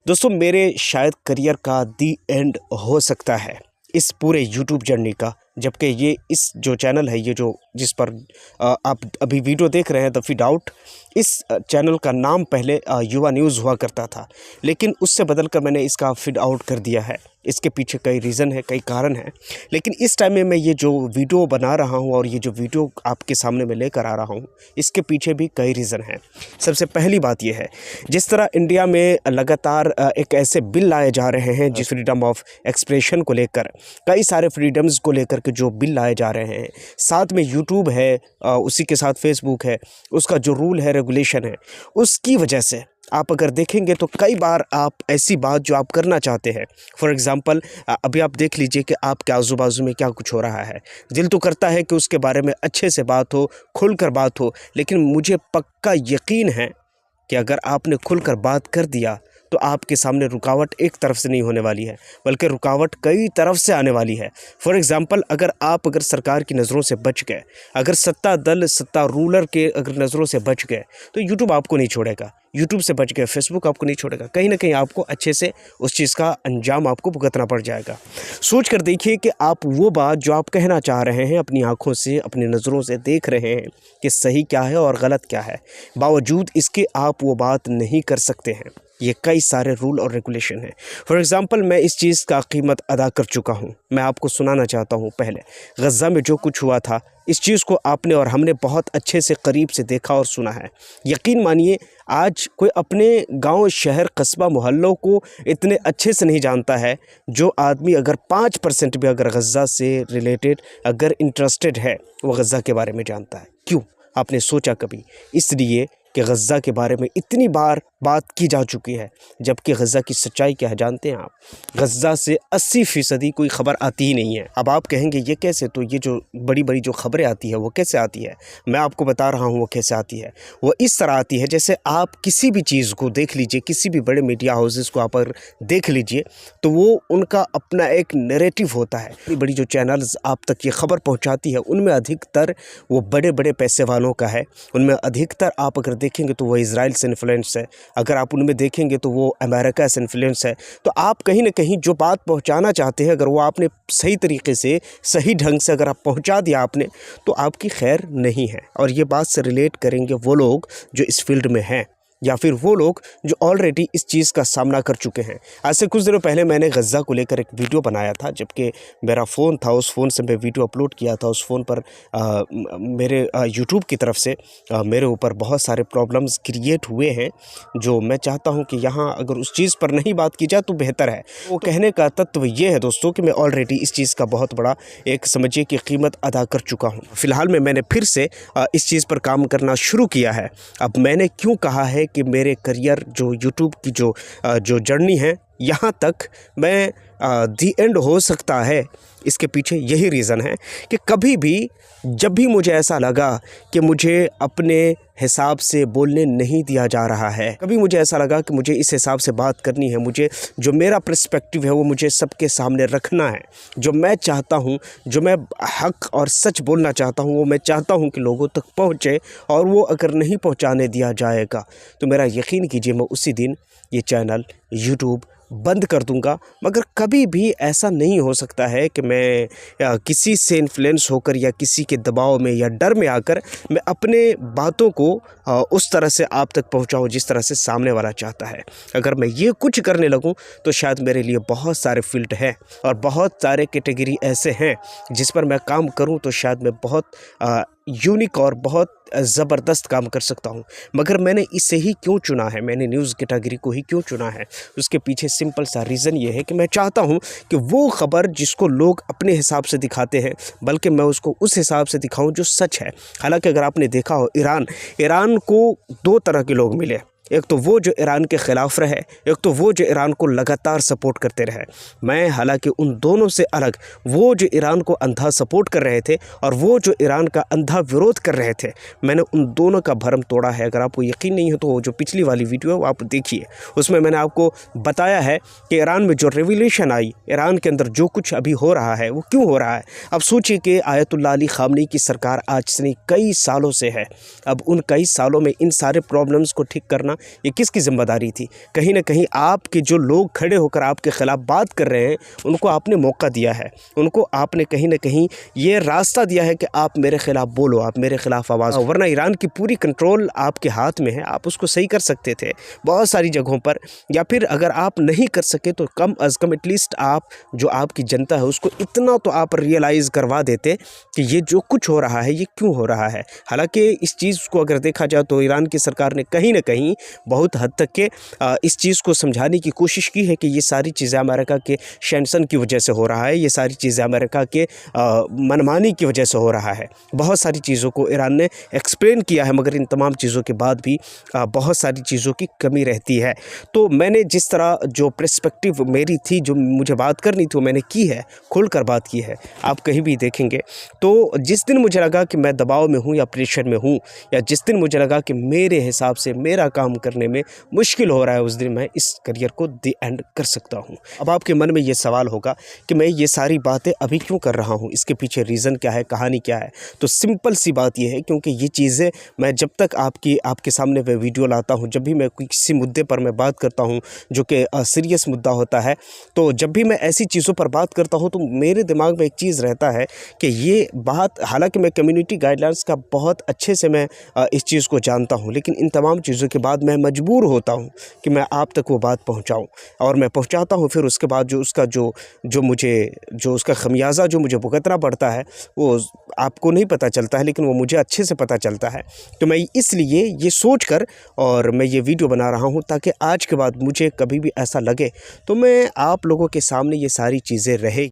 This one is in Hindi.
दोस्तों मेरे शायद करियर का दी एंड हो सकता है इस पूरे यूट्यूब जर्नी का। जबकि ये इस जो चैनल है, ये जो जिस पर आप अभी वीडियो देख रहे हैं द फीड आउट, इस चैनल का नाम पहले युवा न्यूज़ हुआ करता था, लेकिन उससे बदलकर मैंने इसका फीड आउट कर दिया है। इसके पीछे कई रीज़न है, कई कारण हैं, लेकिन इस टाइम में मैं ये जो वीडियो बना रहा हूँ और ये जो वीडियो आपके सामने मैं लेकर आ रहा हूँ, इसके पीछे भी कई रीज़न हैं। सबसे पहली बात ये है, जिस तरह इंडिया में लगातार एक ऐसे बिल लाए जा रहे हैं जिस फ्रीडम ऑफ एक्सप्रेशन को लेकर, कई सारे फ्रीडम्स को लेकर के जो बिल लाए जा रहे हैं, साथ में यूट्यूब है, उसी के साथ फेसबुक है, उसका जो रूल है, रेगुलेशन है, उसकी वजह से आप अगर देखेंगे तो कई बार आप ऐसी बात जो आप करना चाहते हैं, फॉर एग्ज़ाम्पल अभी आप देख लीजिए कि आपके आजू बाजू में क्या कुछ हो रहा है। दिल तो करता है कि उसके बारे में अच्छे से बात हो, खुलकर बात हो, लेकिन मुझे पक्का यकीन है कि अगर आपने खुलकर बात कर दिया तो आपके सामने रुकावट एक तरफ से नहीं होने वाली है, बल्कि रुकावट कई तरफ से आने वाली है। फॉर एग्ज़ाम्पल अगर सरकार की नज़रों से बच गए, अगर सत्ता दल, सत्ता रूलर के अगर नज़रों से बच गए, तो यूट्यूब आपको नहीं छोड़ेगा। यूट्यूब से बच गए, फेसबुक आपको नहीं छोड़ेगा। कहीं ना कहीं आपको अच्छे से उस चीज़ का अंजाम आपको भुगतना पड़ जाएगा। सोच कर देखिए कि आप वो बात जो आप कहना चाह रहे हैं, अपनी आँखों से, अपनी नज़रों से देख रहे हैं कि सही क्या है और गलत क्या है, बावजूद इसके आप वो बात नहीं कर सकते हैं। ये कई सारे रूल और रेगुलेशन हैं। फॉर एग्ज़ाम्पल मैं इस चीज़ का कीमत अदा कर चुका हूँ। मैं आपको सुनाना चाहता हूँ। पहले गज़ा में जो कुछ हुआ था, इस चीज़ को आपने और हमने बहुत अच्छे से करीब से देखा और सुना है। यकीन मानिए, आज कोई अपने गांव, शहर, कस्बा, मोहल्लों को इतने अच्छे से नहीं जानता है जो आदमी अगर 5% भी अगर गज़ा से रिलेटेड अगर इंटरेस्टेड है, वो गज़ा के बारे में जानता है। क्यों? आपने सोचा कभी? इसलिए कि गज़ा के बारे में इतनी बार बात की जा चुकी है। जबकि गज़ा की सच्चाई क्या है जानते हैं आप? गज़ा से 80% कोई ख़बर आती ही नहीं है। अब आप कहेंगे ये कैसे? तो ये जो बड़ी बड़ी जो ख़बरें आती है वो कैसे आती है? मैं आपको बता रहा हूँ वो कैसे आती है। वो इस तरह आती है, जैसे आप किसी भी चीज़ को देख लीजिए, किसी भी बड़े मीडिया हाउसेस को आप अगर देख लीजिए, तो वो उनका अपना एक नैरेटिव होता है। बड़ी बड़ी जो चैनल्स आप तक ये ख़बर पहुँचाती है, उनमें अधिकतर वो बड़े बड़े पैसे वालों का है। उनमें अधिकतर आप अगर देखेंगे तो वो इज़राइल से इन्फ्लुएंस है। अगर आप उनमें देखेंगे तो वो अमेरिका से इन्फ्लुएंस है। तो आप कहीं ना कहीं जो बात पहुंचाना चाहते हैं, अगर वो आपने सही तरीके से, सही ढंग से अगर आप पहुंचा दिया आपने, तो आपकी खैर नहीं है। और ये बात से रिलेट करेंगे वो लोग जो इस फील्ड में हैं, या फिर वो लोग जो ऑलरेडी इस चीज़ का सामना कर चुके हैं। आज से कुछ दिनों पहले मैंने गज़ा को लेकर एक वीडियो बनाया था, जबकि मेरा फ़ोन था, उस फ़ोन से मैं वीडियो अपलोड किया था। उस फ़ोन पर मेरे यूट्यूब की तरफ से मेरे ऊपर बहुत सारे प्रॉब्लम्स क्रिएट हुए हैं, जो मैं चाहता हूं कि यहाँ अगर उस चीज़ पर नहीं बात की जाए तो बेहतर है। वो कहने का तत्व ये है दोस्तों कि मैं ऑलरेडी इस चीज़ का बहुत बड़ा एक समझिए कि कीमत अदा कर चुका हूँ। फ़िलहाल में मैंने फिर से इस चीज़ पर काम करना शुरू किया है। अब मैंने क्यों कहा है कि मेरे करियर जो यूट्यूब की जो जर्नी है, यहाँ तक मैं दी एंड हो सकता है, इसके पीछे यही रीज़न है कि कभी भी जब भी मुझे ऐसा लगा कि मुझे अपने हिसाब से बोलने नहीं दिया जा रहा है, कभी मुझे ऐसा लगा कि मुझे इस हिसाब से बात करनी है, मुझे जो मेरा पर्सपेक्टिव है वो मुझे सबके सामने रखना है, जो मैं चाहता हूँ, जो मैं हक और सच बोलना चाहता हूँ, वो मैं चाहता हूँ कि लोगों तक पहुँचे, और वो अगर नहीं पहुँचाने दिया जाएगा तो मेरा यकीन कीजिए मैं उसी दिन ये चैनल यूट्यूब बंद कर दूंगा। मगर कभी भी ऐसा नहीं हो सकता है कि मैं किसी से इन्फ्लुएंस होकर या किसी के दबाव में या डर में आकर मैं अपने बातों को उस तरह से आप तक पहुंचाऊं जिस तरह से सामने वाला चाहता है। अगर मैं ये कुछ करने लगूं तो शायद मेरे लिए बहुत सारे फील्ड हैं और बहुत सारे कैटेगरी ऐसे हैं जिस पर मैं काम करूं तो शायद मैं बहुत यूनिक और बहुत ज़बरदस्त काम कर सकता हूं। मगर मैंने इसे ही क्यों चुना है, मैंने न्यूज़ कैटेगरी को ही क्यों चुना है, उसके पीछे सिंपल सा रीज़न ये है कि मैं चाहता हूं कि वो ख़बर जिसको लोग अपने हिसाब से दिखाते हैं, बल्कि मैं उसको उस हिसाब से दिखाऊं जो सच है। हालांकि अगर आपने देखा हो, ईरान को दो तरह के लोग मिले। एक तो वो जो ईरान के ख़िलाफ़ रहे, एक तो वो जो ईरान को लगातार सपोर्ट करते रहे। मैं हालांकि उन दोनों से अलग, वो जो ईरान को अंधा सपोर्ट कर रहे थे और वो जो ईरान का अंधा विरोध कर रहे थे, मैंने उन दोनों का भरम तोड़ा है। अगर आपको यकीन नहीं हो तो वो जो पिछली वाली वीडियो है वो आप देखिए, उसमें मैंने आपको बताया है कि ईरान में जो रेवोल्यूशन आई, ईरान के अंदर जो कुछ अभी हो रहा है वो क्यों हो रहा है। अब सोचिए कि आयतुल्ला अली ख़ामनी की सरकार आज से नहीं कई सालों से है। अब उन कई सालों में इन सारे प्रॉब्लम्स को ठीक करना ये किसकी ज़िम्मेदारी थी? कहीं न कहीं आपके जो लोग खड़े होकर आपके ख़िलाफ़ बात कर रहे हैं, उनको आपने मौका दिया है। उनको आपने कहीं न कहीं ये रास्ता दिया है कि आप मेरे ख़िलाफ़ बोलो, आप मेरे ख़िलाफ़ आवाज़, वरना ईरान की पूरी कंट्रोल आपके हाथ में है, आप उसको सही कर सकते थे बहुत सारी जगहों पर। या फिर अगर आप नहीं कर सके तो कम अज़ कम एटलीस्ट आप जो आपकी जनता है उसको इतना तो आप रियलाइज़ करवा देते कि ये जो कुछ हो रहा है ये क्यों हो रहा है। हालाँकि इस चीज़ को अगर देखा जाए तो ईरान की सरकार ने कहीं न कहीं बहुत हद तक के इस चीज़ को समझाने की कोशिश की है कि ये सारी चीज़ें अमेरिका के सैंक्शन की वजह से हो रहा है, ये सारी चीज़ें अमेरिका के मनमानी की वजह से हो रहा है। बहुत सारी चीज़ों को ईरान ने एक्सप्लेन किया है, मगर इन तमाम चीज़ों के बाद भी बहुत सारी चीज़ों की कमी रहती है। तो मैंने जिस तरह जो पर्सपेक्टिव मेरी थी, जो मुझे बात करनी थी, वो मैंने की है, खुलकर बात की है। आप कहीं भी देखेंगे तो जिस दिन मुझे लगा कि मैं दबाव में हूँ या प्रेशर में हूँ, या जिस दिन मुझे लगा कि मेरे हिसाब से मेरा काम करने में मुश्किल हो रहा है, उस दिन मैं इस करियर को द एंड कर सकता हूँ। अब आपके मन में ये सवाल होगा कि मैं ये सारी बातें अभी क्यों कर रहा हूँ, इसके पीछे रीज़न क्या है, कहानी क्या है? तो सिंपल सी बात ये है, क्योंकि ये चीज़ें मैं जब तक आपके सामने मैं वीडियो लाता हूँ, जब भी मैं किसी मुद्दे पर मैं बात करता हूँ जो कि सीरियस मुद्दा होता है, तो जब भी मैं ऐसी चीज़ों पर बात करता हूँ तो मेरे दिमाग में एक चीज़ रहता है कि ये बात, हालांकि मैं कम्युनिटी गाइडलाइंस का बहुत अच्छे से मैं इस चीज़ को जानता हूँ, लेकिन इन तमाम चीज़ों के बाद मैं मजबूर होता हूँ कि मैं आप तक वो बात पहुँचाऊँ, और मैं पहुँचाता हूँ। फिर उसके बाद जो उसका खमियाजा जो मुझे भुगतना पड़ता है वो आपको नहीं पता चलता है, लेकिन वो मुझे अच्छे से पता चलता है। तो मैं इसलिए ये सोच कर और मैं ये वीडियो बना रहा हूँ, ताकि आज के बाद मुझे कभी भी ऐसा लगे तो मैं आप लोगों के सामने ये सारी चीज़ें रहे।